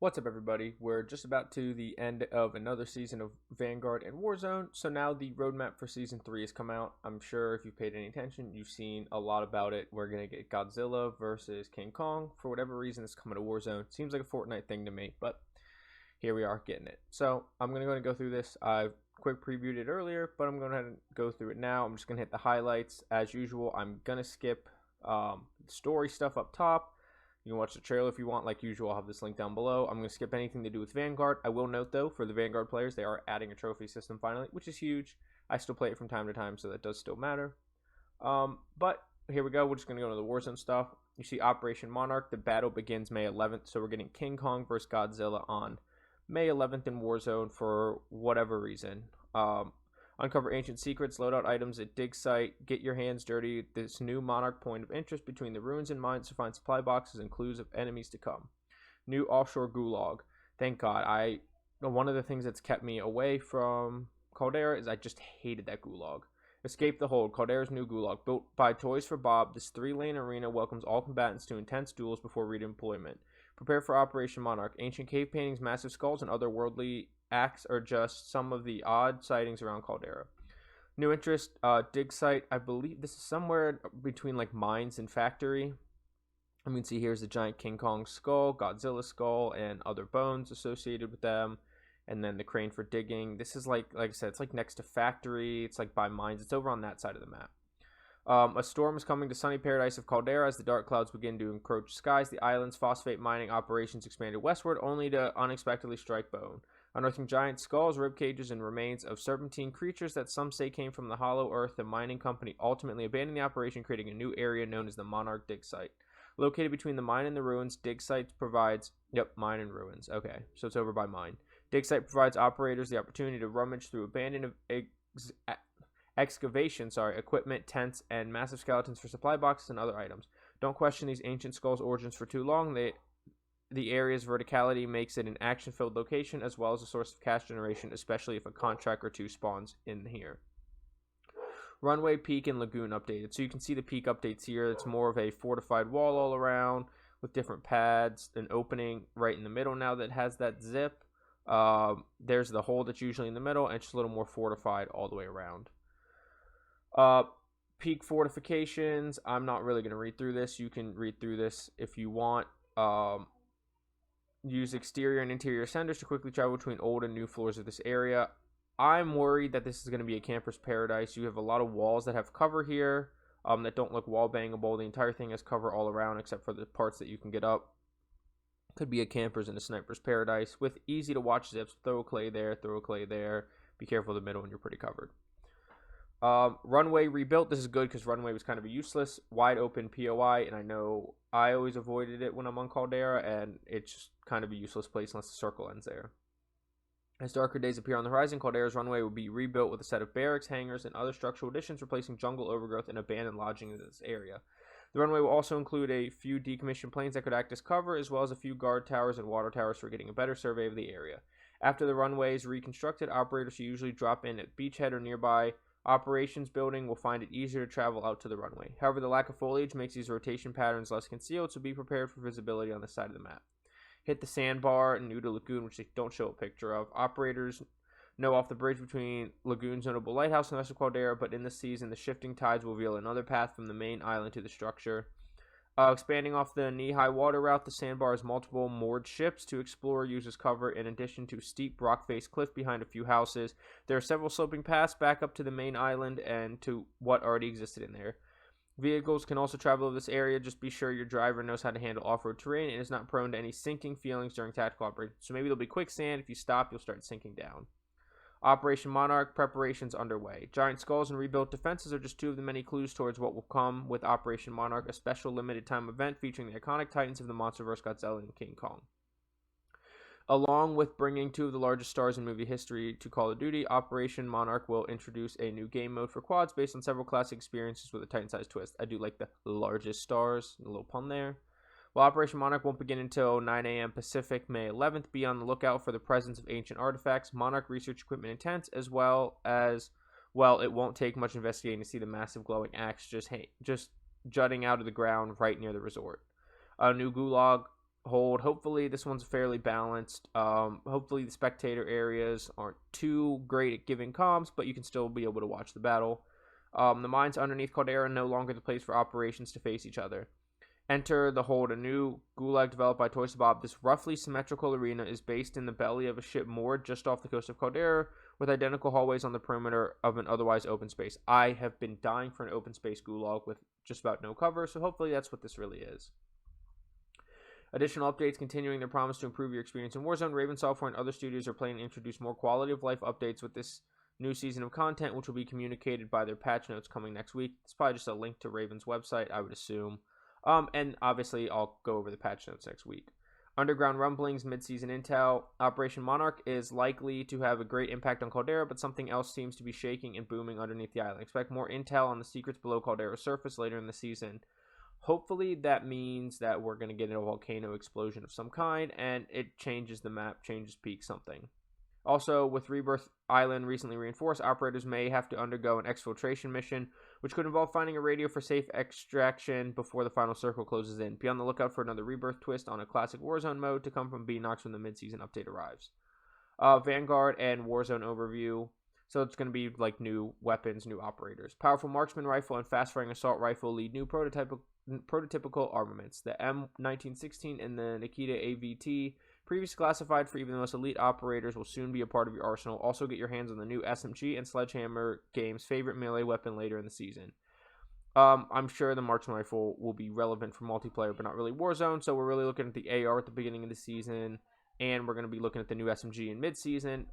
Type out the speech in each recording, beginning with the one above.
What's up, everybody? We're just about to the end of another season of Vanguard and Warzone, so now the roadmap for Season 3 has come out. I'm sure if you've paid any attention, you've seen a lot about it. We're going to get Godzilla versus King Kong. For whatever reason, it's coming to Warzone. Seems like a Fortnite thing to me, but here we are getting it. So I'm going to go through this. I've quick previewed it earlier, but I'm going to go through it now. I'm just going to hit the highlights. As usual, I'm going to skip story stuff up top. You can watch the trailer if you want. Like usual, I'll have this link down below. I'm going to skip anything to do with Vanguard. I will note, though, for the Vanguard players, they are adding a trophy system finally, which is huge. I still play it from time to time, so that does still matter. But here we go. We're just going to go into the Warzone stuff. You see Operation Monarch. The battle begins May 11th, so we're getting King Kong versus Godzilla on May 11th in Warzone for whatever reason. Uncover ancient secrets, load out items at dig site, get your hands dirty. This new Monarch point of interest between the ruins and mines to find supply boxes and clues of enemies to come. New offshore gulag. Thank God. One of the things that's kept me away from Caldera is I just hated that gulag. Escape the Hold. Caldera's new gulag. Built by Toys for Bob, this 3-lane arena welcomes all combatants to intense duels before redeployment. Prepare for Operation Monarch. Ancient cave paintings, massive skulls, and otherworldly acts are just some of the odd sightings around Caldera. New interest, dig site. I believe this is somewhere between like mines and factory. I mean, see, here's the giant King Kong skull, Godzilla skull, and other bones associated with them. And then the crane for digging. This is like I said, it's like next to factory. It's like by mines. It's over on that side of the map. A storm is coming to sunny paradise of Caldera as the dark clouds begin to encroach skies. The island's phosphate mining operations expanded westward, only to unexpectedly strike bone. Unearthing giant skulls, rib cages, and remains of serpentine creatures that some say came from the hollow earth, the mining company ultimately abandoned the operation, creating a new area known as the Monarch Dig Site. Located between the mine and the ruins, Dig Site provides... Yep, mine and ruins. Okay, so it's over by mine. Dig Site provides operators the opportunity to rummage through abandoned excavation, equipment, tents, and massive skeletons for supply boxes and other items. Don't question these ancient skulls' origins for too long. The area's verticality makes it an action-filled location as well as a source of cash generation, especially if a contract or two spawns in here. Runway, peak, and lagoon updated. So you can see the peak updates here. It's more of a fortified wall all around with different pads, an opening right in the middle now that has that zip. There's the hole that's usually in the middle, and it's just a little more fortified all the way around. Peak fortifications. I'm not really going to read through this. You can read through this if you want. Use exterior and interior senders to quickly travel between old and new floors of this area. I'm worried that this is going to be a camper's paradise. You have a lot of walls that have cover here that don't look wall bangable. The entire thing has cover all around except for the parts that you can get up. Could be a camper's and a sniper's paradise with easy to watch zips. Throw a clay there, throw a clay there. Be careful of the middle and you're pretty covered. Runway rebuilt. This is good because runway was kind of a useless wide open POI, and I know I always avoided it when I'm on Caldera, and it's just kind of a useless place unless the circle ends there. As darker days appear on the horizon, Caldera's runway will be rebuilt with a set of barracks, hangars, and other structural additions, replacing jungle overgrowth and abandoned lodging in this area. The runway will also include a few decommissioned planes that could act as cover, as well as a few guard towers and water towers for getting a better survey of the area. After the runway is reconstructed, operators who usually drop in at beachhead or nearby operations building will find it easier to travel out to the runway. However, the lack of foliage makes these rotation patterns less concealed, so be prepared for visibility on the side of the map. Hit the sandbar and Nuda Lagoon, which they don't show a picture of. Operators know off the bridge between Lagoon's notable lighthouse and the rest of Caldera, but in the season, the shifting tides will reveal another path from the main island to the structure. Expanding off the knee-high water route, the sandbar has multiple moored ships to explore, use as cover. In addition to steep rock-faced cliff behind a few houses, there are several sloping paths back up to the main island and to what already existed in there. Vehicles can also travel over this area. Just be sure your driver knows how to handle off-road terrain and is not prone to any sinking feelings during tactical operations. So maybe there'll be quicksand. If you stop, you'll start sinking down. Operation Monarch preparations underway. Giant skulls and rebuilt defenses are just two of the many clues towards what will come with Operation Monarch, a special limited time event featuring the iconic titans of the MonsterVerse, Godzilla and King Kong. Along with bringing two of the largest stars in movie history to Call of Duty, Operation Monarch will introduce a new game mode for quads based on several classic experiences with a Titan-sized twist. I do like the largest stars, a little pun there. While Operation Monarch won't begin until 9 a.m. Pacific, May 11th, be on the lookout for the presence of ancient artifacts, Monarch research equipment and tents, as well as, it won't take much investigating to see the massive glowing axe just jutting out of the ground right near the resort. A new gulag hold. Hopefully this one's fairly balanced. Hopefully the spectator areas aren't too great at giving comms, but you can still be able to watch the battle. The mines underneath Caldera are no longer the place for operations to face each other. Enter the hold, a new gulag developed by CODBOCW. This roughly symmetrical arena is based in the belly of a ship moored just off the coast of Caldera, with identical hallways on the perimeter of an otherwise open space. I have been dying for an open space gulag with just about no cover, so hopefully that's what this really is. Additional updates continuing their promise to improve your experience in Warzone. Raven Software and other studios are planning to introduce more quality of life updates with this new season of content, which will be communicated by their patch notes coming next week. It's probably just a link to Raven's website, I would assume. And obviously, I'll go over the patch notes next week. Underground Rumblings, mid-season intel. Operation Monarch is likely to have a great impact on Caldera, but something else seems to be shaking and booming underneath the island. Expect more intel on the secrets below Caldera's surface later in the season. Hopefully that means that we're going to get a volcano explosion of some kind, and it changes the map, changes peak something. Also, with Rebirth Island recently reinforced, operators may have to undergo an exfiltration mission, which could involve finding a radio for safe extraction before the final circle closes in. Be on the lookout for another Rebirth twist on a classic Warzone mode to come from BNOX when the mid-season update arrives. Vanguard and Warzone overview. So it's going to be like new weapons, new operators. Powerful marksman rifle and fast-firing assault rifle lead new prototypical armaments. The M1916 and the Nikita AVT, previously classified for even the most elite operators, will soon be a part of your arsenal. Also get your hands on the new SMG and Sledgehammer game's favorite melee weapon later in the season. I'm sure the marksman rifle will be relevant for multiplayer, but not really Warzone. So we're really looking at the AR at the beginning of the season, and we're going to be looking at the new SMG in mid-season.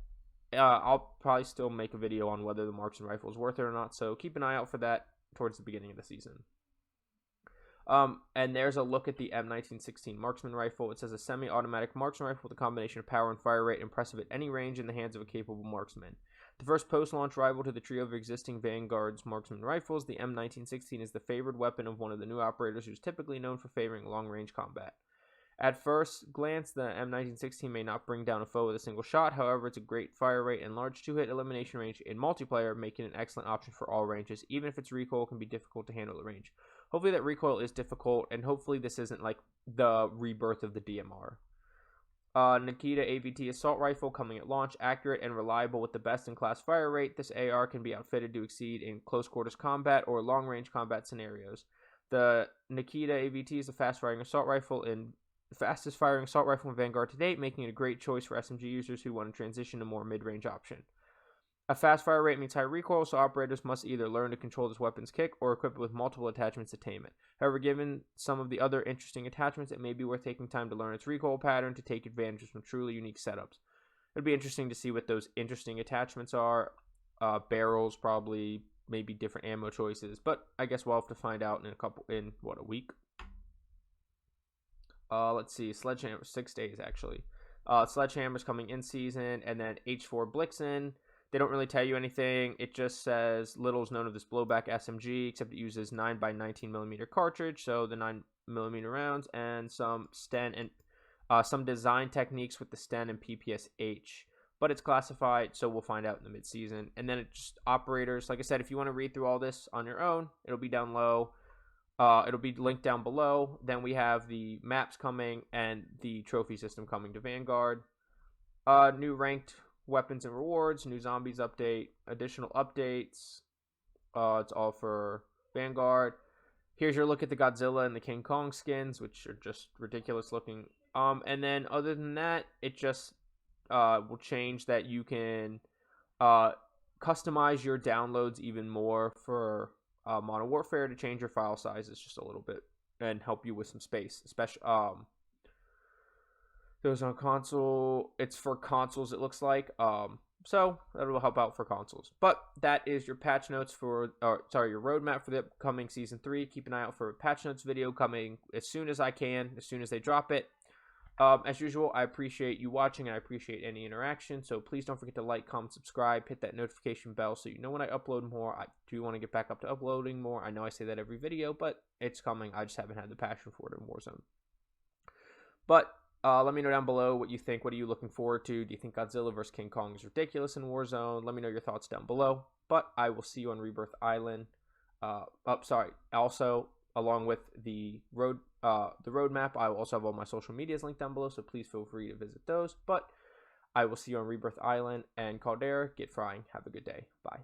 I'll probably still make a video on whether the marksman rifle is worth it or not, so keep an eye out for that towards the beginning of the season. And there's a look at the M1916 marksman rifle. It says a semi-automatic marksman rifle with a combination of power and fire rate impressive at any range in the hands of a capable marksman. The first post-launch rival to the trio of existing Vanguard's marksman rifles, the M1916 is the favored weapon of one of the new operators who's typically known for favoring long-range combat. At first glance, the M1916 may not bring down a foe with a single shot. However, it's a great fire rate and large two-hit elimination range in multiplayer, making it an excellent option for all ranges, even if its recoil can be difficult to handle at range. Hopefully that recoil is difficult, and hopefully this isn't like the rebirth of the DMR. Nikita AVT assault rifle coming at launch, accurate and reliable with the best-in-class fire rate. This AR can be outfitted to exceed in close-quarters combat or long-range combat scenarios. The Nikita AVT is a fast-firing assault rifle in the fastest firing assault rifle in Vanguard to date, making it a great choice for SMG users who want to transition to a more mid-range option. A fast fire rate means high recoil, so operators must either learn to control this weapon's kick or equip it with multiple attachments to tame it. However, given some of the other interesting attachments, it may be worth taking time to learn its recoil pattern to take advantage of some truly unique setups. It'd be interesting to see what those interesting attachments are. Barrels, probably, maybe different ammo choices, but I guess we'll have to find out in a week? Let's see, Sledgehammer, 6 days actually. Sledgehammer's coming in season, and then H4 Blixen. They don't really tell you anything. It just says little is known of this blowback SMG, except it uses 9x19mm cartridge, so the 9mm rounds, and some Sten and some design techniques with the Sten and PPSH. But it's classified, so we'll find out in the mid-season. And then it's just operators. Like I said, if you want to read through all this on your own, it'll be down low. It'll be linked down below. Then we have the maps coming and the trophy system coming to Vanguard. New ranked weapons and rewards, new zombies update, additional updates. It's all for Vanguard. Here's your look at the Godzilla and the King Kong skins, which are just ridiculous looking. And then other than that, it just will change that you can customize your downloads even more for Modern Warfare to change your file sizes just a little bit and help you with some space, especially goes on console. It's for consoles, it looks like. So that will help out for consoles. But that is your patch notes for, your roadmap for the upcoming season 3. Keep an eye out for a patch notes video coming as soon as I can, as soon as they drop it. As usual, I appreciate you watching, and I appreciate any interaction. So please don't forget to like, comment, subscribe, hit that notification bell so you know when I upload more. I do want to get back up to uploading more. I know I say that every video, but it's coming. I just haven't had the passion for it in Warzone. But let me know down below what you think. What are you looking forward to? Do you think Godzilla vs. King Kong is ridiculous in Warzone? Let me know your thoughts down below. But I will see you on Rebirth Island. Also, along with the roadmap. I will also have all my social medias linked down below, so please feel free to visit those. But I will see you on Rebirth Island and Caldera. Get frying. Have a good day. Bye.